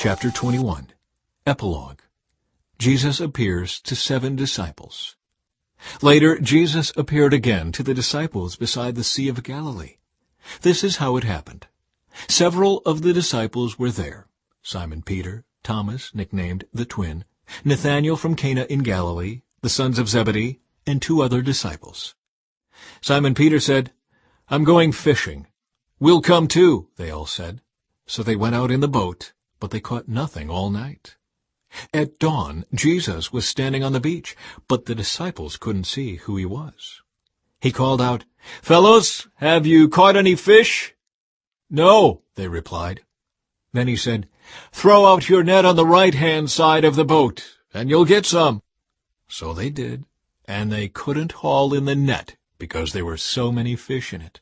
Chapter 21. Epilogue. Jesus appears to 7 disciples. Later, Jesus appeared again to the disciples beside the Sea of Galilee. This is how it happened. Several of the disciples were there: Simon Peter, Thomas, nicknamed the Twin, Nathanael from Cana in Galilee, the sons of Zebedee, and 2 other disciples. Simon Peter said, "I'm going fishing." "We'll come too," they all said. So they went out in the boat, but they caught nothing all night. At dawn, Jesus was standing on the beach, but the disciples couldn't see who he was. He called out, "Fellows, have you caught any fish?" "No," they replied. Then he said, "Throw out your net on the right-hand side of the boat, and you'll get some." So they did, and they couldn't haul in the net because there were so many fish in it.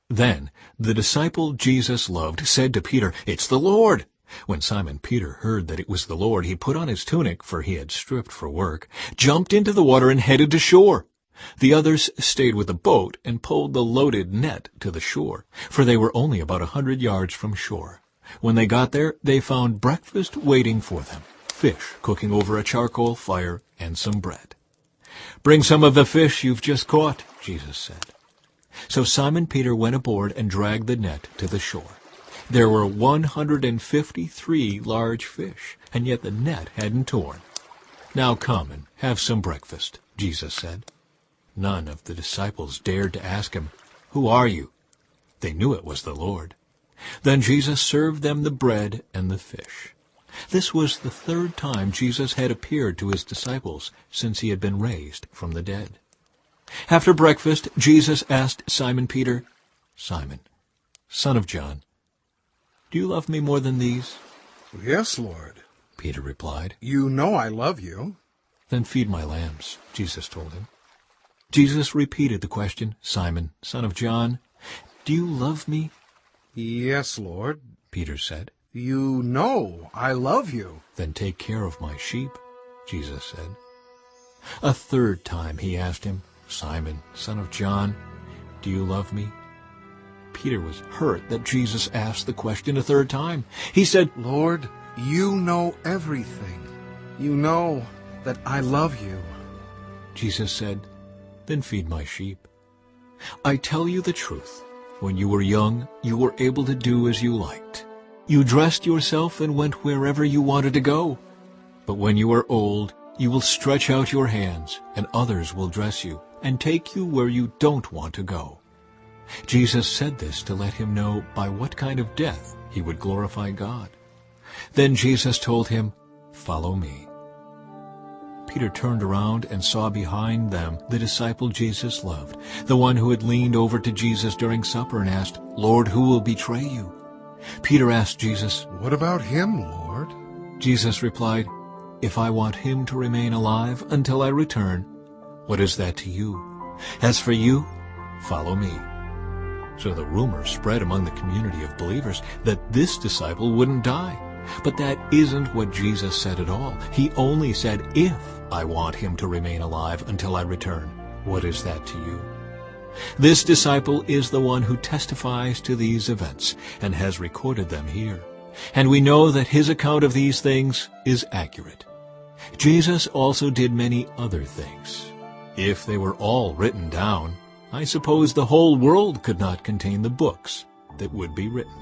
Then the disciple Jesus loved said to Peter, "It's the Lord." When Simon Peter heard that it was the Lord, he put on his tunic, for he had stripped for work, jumped into the water, and headed to shore. The others stayed with the boat and pulled the loaded net to the shore, for they were only about 100 yards from shore. When they got there, they found breakfast waiting for them, fish cooking over a charcoal fire, and some bread. "Bring some of the fish you've just caught," Jesus said. So Simon Peter went aboard and dragged the net to the shore. There were 153 large fish, and yet the net hadn't torn. "Now come and have some breakfast," Jesus said. None of the disciples dared to ask him, "Who are you?" They knew it was the Lord. Then Jesus served them the bread and the fish. This was the 3rd time Jesus had appeared to his disciples since he had been raised from the dead. After breakfast, Jesus asked Simon Peter, "Simon, son of John, do you love me more than these?" "Yes, Lord," Peter replied. "You know I love you." "Then feed my lambs," Jesus told him. Jesus repeated the question, "Simon, son of John, do you love me?" "Yes, Lord," Peter said. "You know I love you." "Then take care of my sheep," Jesus said. A 3rd time he asked him, "Simon, son of John, do you love me?" Peter was hurt that Jesus asked the question a 3rd time. He said, "Lord, you know everything. You know that I love you." Jesus said, "Then feed my sheep. I tell you the truth. When you were young, you were able to do as you liked. You dressed yourself and went wherever you wanted to go. But when you are old, you will stretch out your hands, and others will dress you and take you where you don't want to go." Jesus said this to let him know by what kind of death he would glorify God. Then Jesus told him, "Follow me." Peter turned around and saw behind them the disciple Jesus loved, the one who had leaned over to Jesus during supper and asked, "Lord, who will betray you?" Peter asked Jesus, "What about him, Lord?" Jesus replied, "If I want him to remain alive until I return, what is that to you? As for you, follow me." So the rumor spread among the community of believers that this disciple wouldn't die. But that isn't what Jesus said at all. He only said, "If I want him to remain alive until I return, what is that to you?" This disciple is the one who testifies to these events and has recorded them here. And we know that his account of these things is accurate. Jesus also did many other things. If they were all written down, I suppose the whole world could not contain the books that would be written.